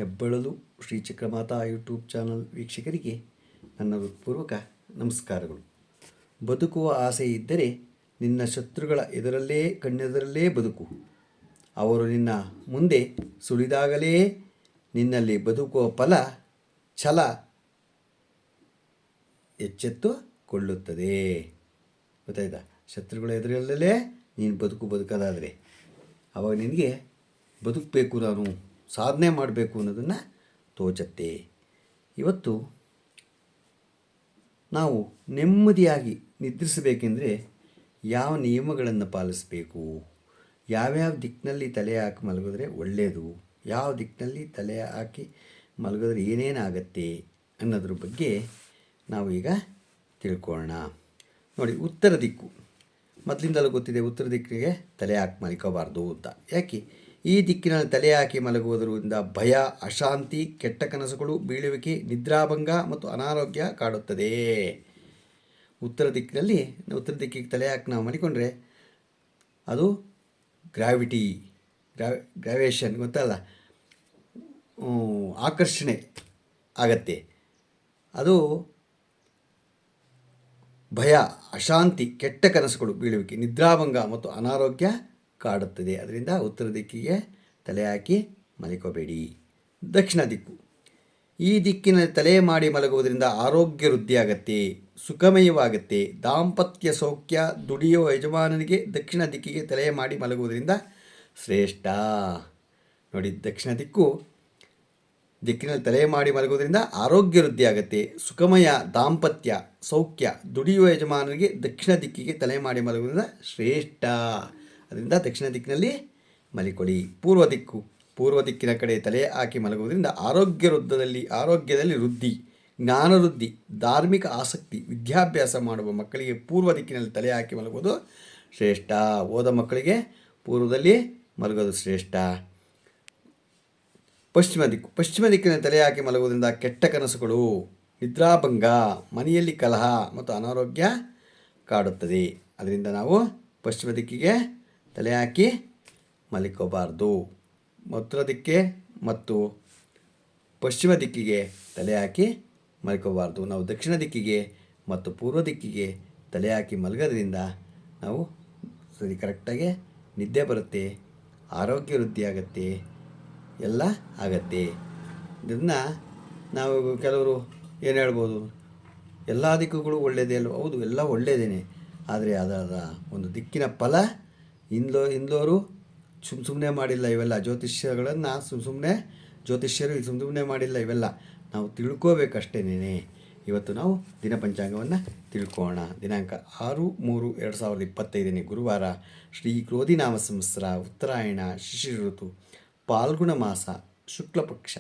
ಹೆಬ್ಬಳಲು Shri Chakramata YouTube channel ವೀಕ್ಷಕರಿಗೆ ನನ್ನ ಹೃತ್ಪೂರ್ವಕ ನಮಸ್ಕಾರಗಳು. ಬದುಕುವ ಆಸೆ ಇದ್ದರೆ ನಿನ್ನ ಶತ್ರುಗಳ ಎದುರಲ್ಲೇ ಕಣ್ಣೆದುರಲ್ಲೇ ಬದುಕು. ಅವರು ನಿನ್ನ ಮುಂದೆ ಸುಳಿದಾಗಲೇ ನಿನ್ನಲ್ಲಿ ಬದುಕುವ ಫಲ ಛಲ ಎಚ್ಚೆತ್ತುಕೊಳ್ಳುತ್ತದೆ. ಗೊತ್ತಾಯ್ತಾ? ಶತ್ರುಗಳ ಎದುರಲ್ಲೇ ನೀನು ಬದುಕೋದಾದರೆ ಅವಾಗ ನಿನಗೆ ಬದುಕಬೇಕು, ನಾನು ಸಾಧನೆ ಮಾಡಬೇಕು ಅನ್ನೋದನ್ನು ತೋಚತ್ತೆ. ಇವತ್ತು ನಾವು ನೆಮ್ಮದಿಯಾಗಿ ನಿದ್ರಿಸಬೇಕೆಂದರೆ ಯಾವ ನಿಯಮಗಳನ್ನು ಪಾಲಿಸಬೇಕು, ಯಾವ್ಯಾವ ದಿಕ್ಕಿನಲ್ಲಿ ತಲೆ ಹಾಕಿ ಮಲಗಿದ್ರೆ ಒಳ್ಳೆಯದು, ಯಾವ ದಿಕ್ಕಿನಲ್ಲಿ ತಲೆ ಹಾಕಿ ಮಲಗಿದ್ರೆ ಏನೇನಾಗತ್ತೆ ಅನ್ನೋದ್ರ ಬಗ್ಗೆ ನಾವು ಈಗ ತಿಳ್ಕೊಳ್ಳೋಣ. ನೋಡಿ, ಉತ್ತರ ದಿಕ್ಕು ಮೊದಲಿಂದಲೂ ಗೊತ್ತಿದೆ. ಉತ್ತರ ದಿಕ್ಕಿಗೆ ತಲೆ ಹಾಕಿ ಮಲ್ಕೋಬಾರ್ದು ಅಂತ. ಯಾಕೆ? ಈ ದಿಕ್ಕಿನಲ್ಲಿ ತಲೆ ಹಾಕಿ ಮಲಗುವುದರಿಂದ ಭಯ, ಅಶಾಂತಿ, ಕೆಟ್ಟ ಕನಸುಗಳು, ಬೀಳುವಿಕೆ, ನಿದ್ರಾಭಂಗ ಮತ್ತು ಅನಾರೋಗ್ಯ ಕಾಡುತ್ತದೆ. ಉತ್ತರ ದಿಕ್ಕಿಗೆ ತಲೆ ಹಾಕಿ ನಾವು ಮಲಿಕೊಂಡ್ರೆ ಅದು ಗ್ರಾವೇಷನ್ ಗೊತ್ತಲ್ಲ, ಆಕರ್ಷಣೆ ಆಗತ್ತೆ. ಅದು ಭಯ, ಅಶಾಂತಿ, ಕೆಟ್ಟ ಕನಸುಗಳು, ಬೀಳುವಿಕೆ, ನಿದ್ರಾಭಂಗ ಮತ್ತು ಅನಾರೋಗ್ಯ ಕಾಡುತ್ತದೆ. ಅದರಿಂದ ಉತ್ತರ ದಿಕ್ಕಿಗೆ ತಲೆ ಹಾಕಿ ಮಲಿಕೋಬೇಡಿ. ದಕ್ಷಿಣ ದಿಕ್ಕು, ಈ ದಿಕ್ಕಿನಲ್ಲಿ ತಲೆ ಮಾಡಿ ಮಲಗುವುದರಿಂದ ಆರೋಗ್ಯ ವೃದ್ಧಿಯಾಗತ್ತೆ, ಸುಖಮಯವಾಗುತ್ತೆ, ದಾಂಪತ್ಯ ಸೌಖ್ಯ. ದುಡಿಯುವ ಯಜಮಾನನಿಗೆ ದಕ್ಷಿಣ ದಿಕ್ಕಿಗೆ ತಲೆ ಮಾಡಿ ಮಲಗುವುದರಿಂದ ಶ್ರೇಷ್ಠ. ನೋಡಿ, ದಕ್ಷಿಣ ದಿಕ್ಕಿನಲ್ಲಿ ತಲೆ ಮಾಡಿ ಮಲಗುವುದರಿಂದ ಆರೋಗ್ಯ ವೃದ್ಧಿಯಾಗತ್ತೆ, ಸುಖಮಯ, ದಾಂಪತ್ಯ ಸೌಖ್ಯ. ದುಡಿಯುವ ಯಜಮಾನನಿಗೆ ದಕ್ಷಿಣ ದಿಕ್ಕಿಗೆ ತಲೆ ಮಾಡಿ ಮಲಗುವುದರಿಂದ ಶ್ರೇಷ್ಠ. ಅದರಿಂದ ದಕ್ಷಿಣ ದಿಕ್ಕಿನಲ್ಲಿ ಮಲಿಕೊಳ್ಳಿ. ಪೂರ್ವ ದಿಕ್ಕಿನ ಕಡೆ ತಲೆ ಹಾಕಿ ಮಲಗುವುದರಿಂದ ಆರೋಗ್ಯದಲ್ಲಿ ವೃದ್ಧಿ, ಜ್ಞಾನ ವೃದ್ಧಿ, ಧಾರ್ಮಿಕ ಆಸಕ್ತಿ. ವಿದ್ಯಾಭ್ಯಾಸ ಮಾಡುವ ಮಕ್ಕಳಿಗೆ ಪೂರ್ವ ದಿಕ್ಕಿನಲ್ಲಿ ತಲೆ ಹಾಕಿ ಮಲಗುವುದು ಶ್ರೇಷ್ಠ. ಓದ ಮಕ್ಕಳಿಗೆ ಪೂರ್ವದಲ್ಲಿ ಮಲಗೋದು ಶ್ರೇಷ್ಠ. ಪಶ್ಚಿಮ ದಿಕ್ಕಿನಲ್ಲಿ ತಲೆ ಹಾಕಿ ಮಲಗುವುದರಿಂದ ಕೆಟ್ಟ ಕನಸುಗಳು, ನಿದ್ರಾಭಂಗ, ಮನೆಯಲ್ಲಿ ಕಲಹ ಮತ್ತು ಅನಾರೋಗ್ಯ ಕಾಡುತ್ತದೆ. ಅದರಿಂದ ನಾವು ಪಶ್ಚಿಮ ದಿಕ್ಕಿಗೆ ತಲೆ ಹಾಕಿ ಮಲಿಕೋಬಾರ್ದು. ಉತ್ತರ ದಿಕ್ಕೆ ಮತ್ತು ಪಶ್ಚಿಮ ದಿಕ್ಕಿಗೆ ತಲೆ ಹಾಕಿ ಮಲಿಕೋಬಾರ್ದು. ನಾವು ದಕ್ಷಿಣ ದಿಕ್ಕಿಗೆ ಮತ್ತು ಪೂರ್ವ ದಿಕ್ಕಿಗೆ ತಲೆ ಹಾಕಿ ಮಲಗೋದ್ರಿಂದ ನಾವು ಕರೆಕ್ಟಾಗಿ ನಿದ್ದೆ ಬರುತ್ತೆ, ಆರೋಗ್ಯ ವೃದ್ಧಿ ಆಗುತ್ತೆ, ಎಲ್ಲ ಆಗತ್ತೆ. ಇದನ್ನು ನಾವು ಕೆಲವರು ಏನು ಹೇಳ್ಬೋದು, ಎಲ್ಲ ದಿಕ್ಕುಗಳು ಒಳ್ಳೆಯದೇ ಅಲ್ವ? ಹೌದು, ಎಲ್ಲ ಒಳ್ಳೆಯದೇನೆ. ಆದರೆ ಅದರ ಒಂದು ದಿಕ್ಕಿನ ಫಲ ಇಂದೋರು ಸುಮ್ಮನೆ ಮಾಡಿಲ್ಲ. ಇವೆಲ್ಲ ಜ್ಯೋತಿಷ್ಯಗಳನ್ನು ಜ್ಯೋತಿಷ್ಯರು ಸುಮ್ಮನೆ ಮಾಡಿಲ್ಲ. ಇವೆಲ್ಲ ನಾವು ತಿಳ್ಕೋಬೇಕಷ್ಟೇನೆ. ಇವತ್ತು ನಾವು ದಿನ ಪಂಚಾಂಗವನ್ನು ತಿಳ್ಕೊಳ್ಳೋಣ. ದಿನಾಂಕ 6/3/2025 ಗುರುವಾರ, ಶ್ರೀ ಕ್ರೋಧಿನಾಮ ಸಂವತ್ಸರ, ಉತ್ತರಾಯಣ, ಶಿಶಿರ ಋತು, ಫಾಲ್ಗುಣ ಮಾಸ, ಶುಕ್ಲ ಪಕ್ಷ,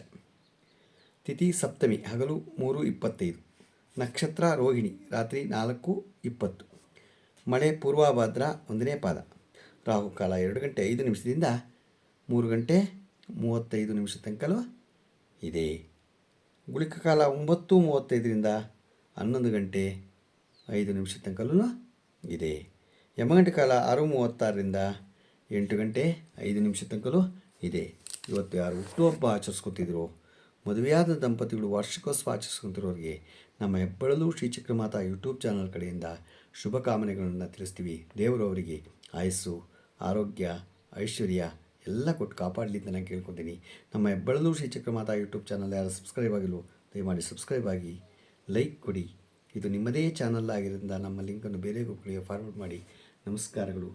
ತಿಥಿ ಸಪ್ತಮಿ, ಹಗಲು 3:25, ನಕ್ಷತ್ರ ರೋಹಿಣಿ, ರಾತ್ರಿ 4:20, ಮಳೆ ಪೂರ್ವಭಾದ್ರ 1ನೇ ಪಾದ, ರಾಹುಕಾಲ 2 ಗಂಟೆ 5 ನಿಮಿಷದಿಂದ 3 ಗಂಟೆ 35 ನಿಮಿಷ ತನಕಲೂ ಇದೆ. ಗುಳಿಕ ಕಾಲ 9:35ರಿಂದ 11 ಗಂಟೆ 5 ನಿಮಿಷ ತನಕಲೂ ಇದೆ. ಯಮಗಂಟೆ ಕಾಲ 6:36ರಿಂದ 8 ಗಂಟೆ 5 ನಿಮಿಷ ತನಕಲೂ ಇದೆ. ಇವತ್ತು ಯಾರು ಹುಟ್ಟುಹಬ್ಬ ಆಚರಿಸ್ಕೊತಿದ್ರು, ಮದುವೆಯಾದ ದಂಪತಿಗಳು ವಾರ್ಷಿಕೋತ್ಸವ ಆಚರಿಸ್ಕೊತಿರೋರಿಗೆ ನಮ್ಮ ಹೆಬ್ಬಳಲು ಶ್ರೀ ಚಕ್ರಮಾತಾ ಯೂಟ್ಯೂಬ್ ಚಾನಲ್ ಕಡೆಯಿಂದ ಶುಭ ಕಾಮನೆಗಳನ್ನು ತಿಳಿಸ್ತೀವಿ. ದೇವರು ಅವರಿಗೆ ಆಯಸ್ಸು, ಆರೋಗ್ಯ, ಐಶ್ವರ್ಯ ಎಲ್ಲ ಕೊಟ್ಟು ಕಾಪಾಡಲಿ ಅಂತ ನಾನು ಕೇಳ್ಕೊತೀನಿ. ನಮ್ಮ ಹೆಬ್ಬಳಲು ಶ್ರೀ ಚಕ್ರಮಾತಾ ಯೂಟ್ಯೂಬ್ ಚಾನಲ್ ಯಾರು ಸಬ್ಸ್ಕ್ರೈಬ್ ಆಗಿಲ್ಲ, ದಯಮಾಡಿ ಸಬ್ಸ್ಕ್ರೈಬ್ ಆಗಿ, ಲೈಕ್ ಕೊಡಿ. ಇದು ನಿಮ್ಮದೇ ಚಾನಲ್ ಆಗಿರೋದ್ರಿಂದ ನಮ್ಮ ಲಿಂಕನ್ನು ಬೇರೆ ಗ್ರೂಪ್ಗಳಿಗೆ ಫಾರ್ವರ್ಡ್ ಮಾಡಿ. ನಮಸ್ಕಾರಗಳು.